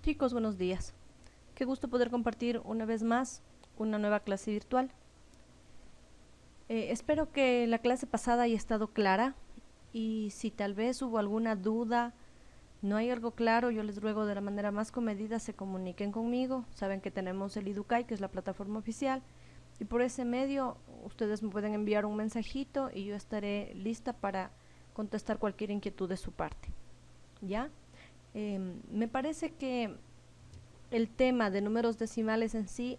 Chicos, buenos días. Qué gusto poder compartir una vez más una nueva clase virtual. Espero que la clase pasada haya estado clara y si tal vez hubo alguna duda, no hay algo claro, yo les ruego de la manera más comedida se comuniquen conmigo. Saben que tenemos el Idukai, que es la plataforma oficial, y por ese medio ustedes me pueden enviar un mensajito y yo estaré lista para contestar cualquier inquietud de su parte. ¿Ya? Me parece que el tema de números decimales en sí,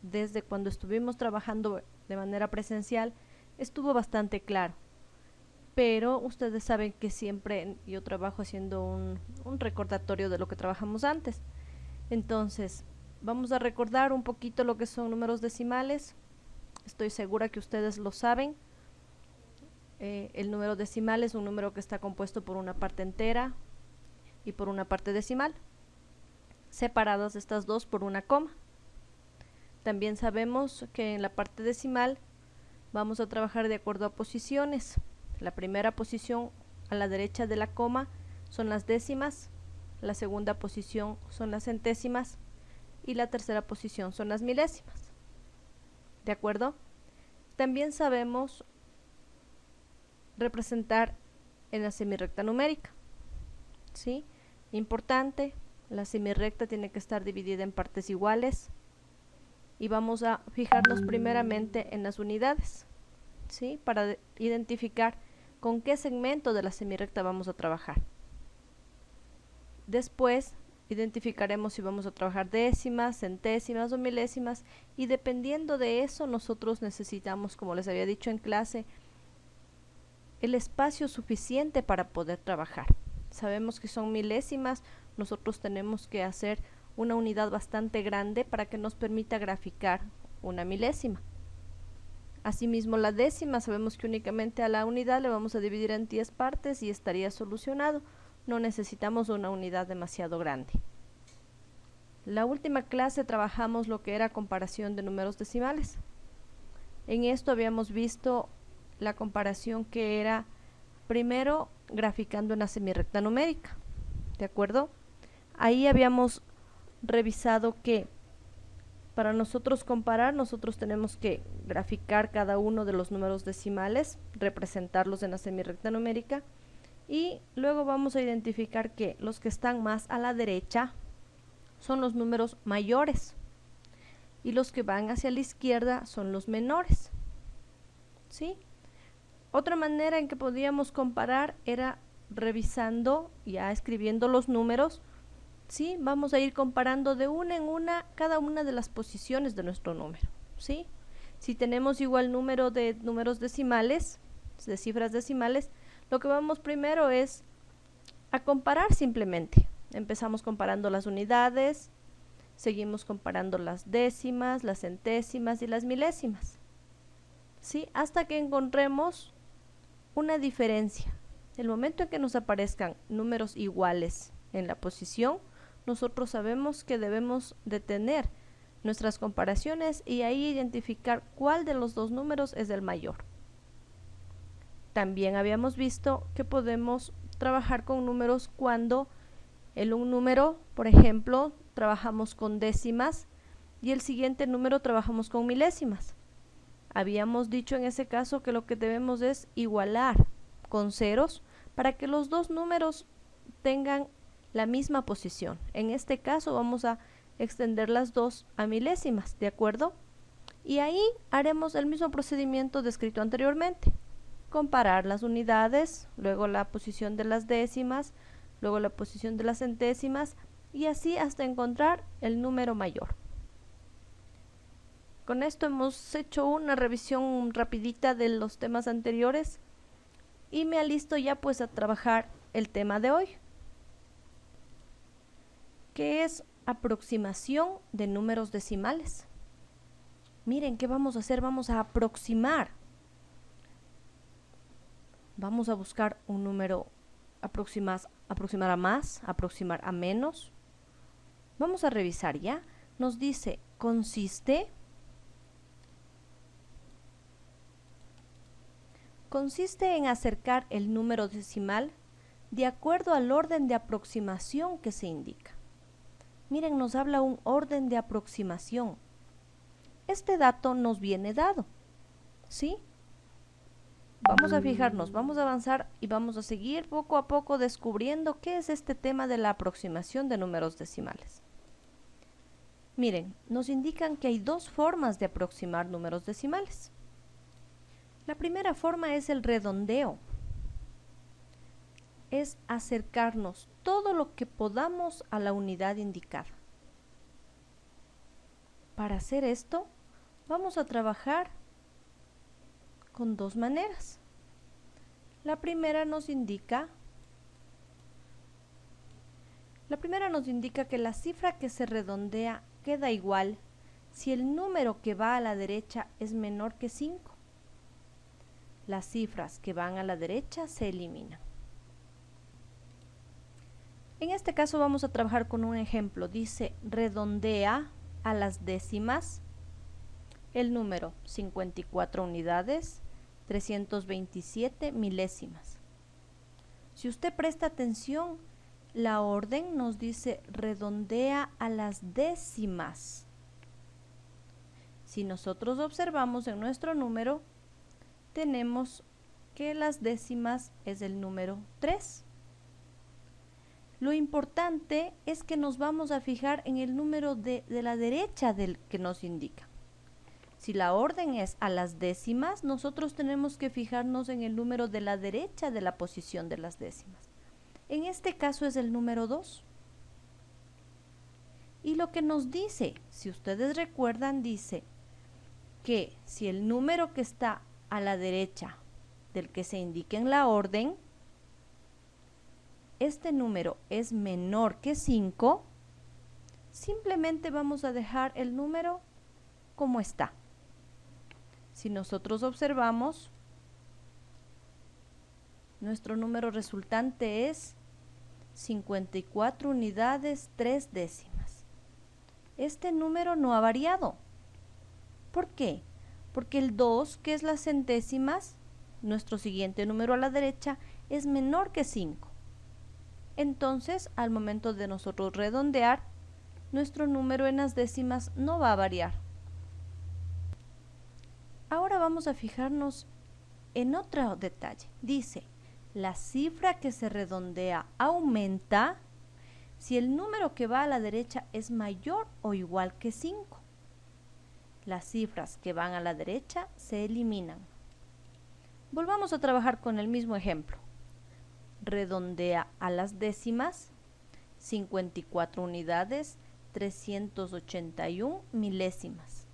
desde cuando estuvimos trabajando de manera presencial, estuvo bastante claro. Pero ustedes saben que siempre yo trabajo haciendo un recordatorio de lo que trabajamos antes. Entonces, vamos a recordar un poquito lo que son números decimales. Estoy segura que ustedes lo saben. El número decimal es un número que está compuesto por una parte entera y por una parte decimal, separadas estas dos por una coma. También sabemos que en la parte decimal vamos a trabajar de acuerdo a posiciones. La primera posición a la derecha de la coma son las décimas, la segunda posición son las centésimas y la tercera posición son las milésimas. ¿De acuerdo? También sabemos representar en la semirrecta numérica. ¿Sí? Importante, la semirrecta tiene que estar dividida en partes iguales y vamos a fijarnos primeramente en las unidades, ¿sí? Para identificar con qué segmento de la semirrecta vamos a trabajar. Después identificaremos si vamos a trabajar décimas, centésimas o milésimas, y dependiendo de eso nosotros necesitamos, como les había dicho en clase, el espacio suficiente para poder trabajar. Sabemos que son milésimas, nosotros tenemos que hacer una unidad bastante grande para que nos permita graficar una milésima. Asimismo, la décima, sabemos que únicamente a la unidad le vamos a dividir en 10 partes y estaría solucionado. No necesitamos una unidad demasiado grande. La última clase trabajamos lo que era comparación de números decimales. En esto habíamos visto la comparación que era primero graficando una semirrecta numérica, ¿de acuerdo? Ahí habíamos revisado que para nosotros comparar, nosotros tenemos que graficar cada uno de los números decimales, representarlos en la semirrecta numérica, y luego vamos a identificar que los que están más a la derecha son los números mayores y los que van hacia la izquierda son los menores, ¿sí? Otra manera en que podíamos comparar era revisando, ya escribiendo los números, ¿sí? Vamos a ir comparando de una en una cada una de las posiciones de nuestro número, ¿sí? Si tenemos igual número de números decimales, de cifras decimales, lo que vamos primero es a comparar simplemente. Empezamos comparando las unidades, seguimos comparando las décimas, las centésimas y las milésimas, ¿sí? Hasta que encontremos una diferencia. El momento en que nos aparezcan números iguales en la posición, nosotros sabemos que debemos detener nuestras comparaciones y ahí identificar cuál de los dos números es el mayor. También habíamos visto que podemos trabajar con números cuando en un número, por ejemplo, trabajamos con décimas y el siguiente número trabajamos con milésimas. Habíamos dicho en ese caso que lo que debemos es igualar con ceros para que los dos números tengan la misma posición. En este caso vamos a extender las dos a milésimas, ¿de acuerdo? Y ahí haremos el mismo procedimiento descrito anteriormente. Comparar las unidades, luego la posición de las décimas, luego la posición de las centésimas y así hasta encontrar el número mayor. Con esto hemos hecho una revisión rapidita de los temas anteriores y me alisto ya pues a trabajar el tema de hoy, que es aproximación de números decimales. Miren, ¿qué vamos a hacer? Vamos a aproximar. Vamos a buscar un número, aproximar a más, aproximar a menos. Vamos a revisar ya. Nos dice, consiste en acercar el número decimal de acuerdo al orden de aproximación que se indica. Miren, nos habla un orden de aproximación. Este dato nos viene dado, ¿sí? Vamos a fijarnos, vamos a avanzar y vamos a seguir poco a poco descubriendo qué es este tema de la aproximación de números decimales. Miren, nos indican que hay dos formas de aproximar números decimales. La primera forma es el redondeo. Es acercarnos todo lo que podamos a la unidad indicada. Para hacer esto, vamos a trabajar con dos maneras. La primera nos indica que la cifra que se redondea queda igual si el número que va a la derecha es menor que 5. Las cifras que van a la derecha se eliminan. En este caso vamos a trabajar con un ejemplo. Dice, redondea a las décimas el número 54 unidades, 327 milésimas. Si usted presta atención, la orden nos dice redondea a las décimas. Si nosotros observamos en nuestro número, tenemos que las décimas es el número 3. Lo importante es que nos vamos a fijar en el número de la derecha del que nos indica. Si la orden es a las décimas, nosotros tenemos que fijarnos en el número de la derecha de la posición de las décimas. En este caso es el número 2. Y lo que nos dice, si ustedes recuerdan, dice que si el número que está a la derecha del que se indique en la orden, este número es menor que 5, simplemente vamos a dejar el número como está. Si nosotros observamos, nuestro número resultante es 54 unidades 3 décimas. Este número no ha variado. ¿Por qué? Porque el 2, que es las centésimas, nuestro siguiente número a la derecha, es menor que 5. Entonces, al momento de nosotros redondear, nuestro número en las décimas no va a variar. Ahora vamos a fijarnos en otro detalle. Dice, la cifra que se redondea aumenta si el número que va a la derecha es mayor o igual que 5. Las cifras que van a la derecha se eliminan. Volvamos a trabajar con el mismo ejemplo. Redondea a las décimas, 54 unidades, 381 milésimas.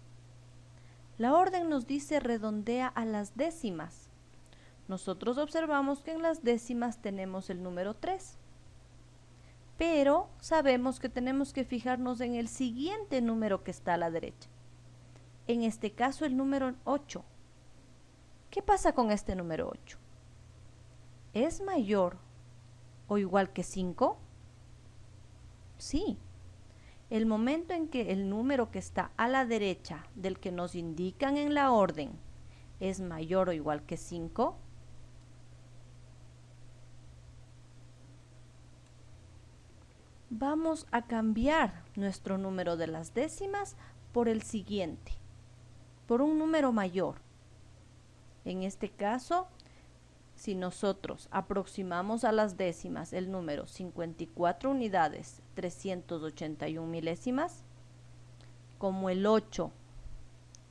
La orden nos dice redondea a las décimas. Nosotros observamos que en las décimas tenemos el número 3. Pero sabemos que tenemos que fijarnos en el siguiente número que está a la derecha. En este caso el número 8. ¿Qué pasa con este número 8? ¿Es mayor o igual que 5? Sí. El momento en que el número que está a la derecha del que nos indican en la orden es mayor o igual que 5, vamos a cambiar nuestro número de las décimas por el siguiente, por un número mayor. En este caso, si nosotros aproximamos a las décimas el número 54 unidades 381 milésimas, como el 8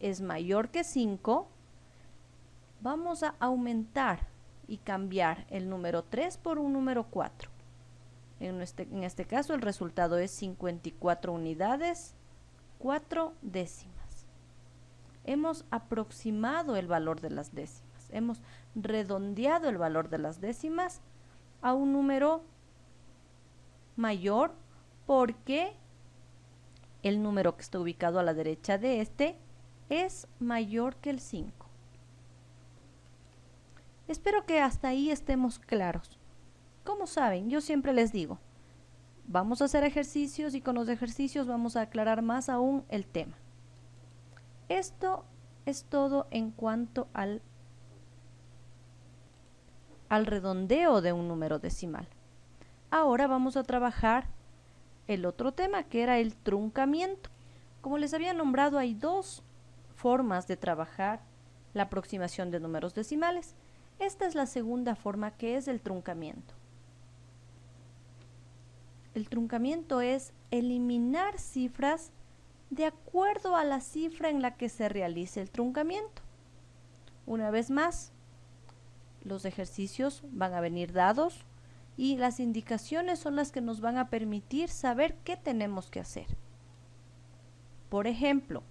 es mayor que 5, vamos a aumentar y cambiar el número 3 por un número 4. En este caso el resultado es 54 unidades 4 décimas. Hemos aproximado el valor de las décimas. Hemos redondeado el valor de las décimas a un número mayor porque el número que está ubicado a la derecha de este es mayor que el 5. Espero que hasta ahí estemos claros. Como saben, yo siempre les digo, vamos a hacer ejercicios y con los ejercicios vamos a aclarar más aún el tema. Esto es todo en cuanto al redondeo de un número decimal. Ahora vamos a trabajar el otro tema, que era el truncamiento. Como les había nombrado, hay dos formas de trabajar la aproximación de números decimales. Esta es la segunda forma, que es el truncamiento. El truncamiento es eliminar cifras de acuerdo a la cifra en la que se realice el truncamiento. Una vez más, los ejercicios van a venir dados y las indicaciones son las que nos van a permitir saber qué tenemos que hacer. Por ejemplo,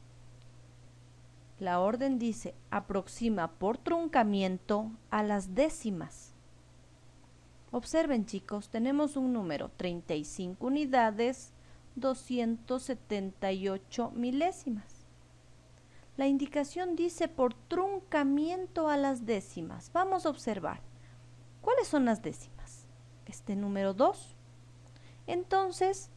la orden dice aproxima por truncamiento a las décimas. Observen, chicos, tenemos un número 35 unidades, 278 milésimas. La indicación dice por truncamiento a las décimas. Vamos a observar. ¿Cuáles son las décimas? Este número 2. Entonces,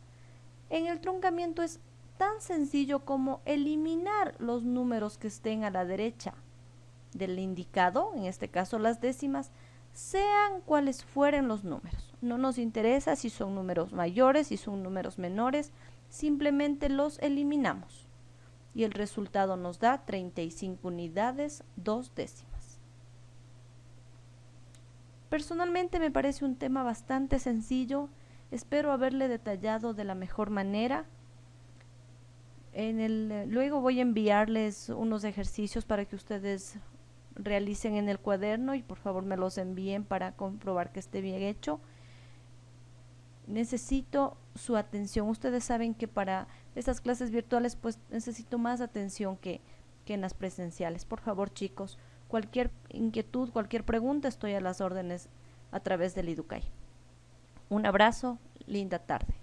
en el truncamiento es tan sencillo como eliminar los números que estén a la derecha del indicado, en este caso las décimas, sean cuales fueren los números. No nos interesa si son números mayores, si son números menores, simplemente los eliminamos. Y el resultado nos da 35 unidades, 2 décimas. Personalmente me parece un tema bastante sencillo. Espero haberle detallado de la mejor manera. Luego voy a enviarles unos ejercicios para que ustedes realicen en el cuaderno y por favor me los envíen para comprobar que esté bien hecho. Necesito su atención. Ustedes saben que para estas clases virtuales pues necesito más atención que en las presenciales. Por favor, chicos, cualquier inquietud, cualquier pregunta, estoy a las órdenes a través del Educay. Un abrazo, linda tarde.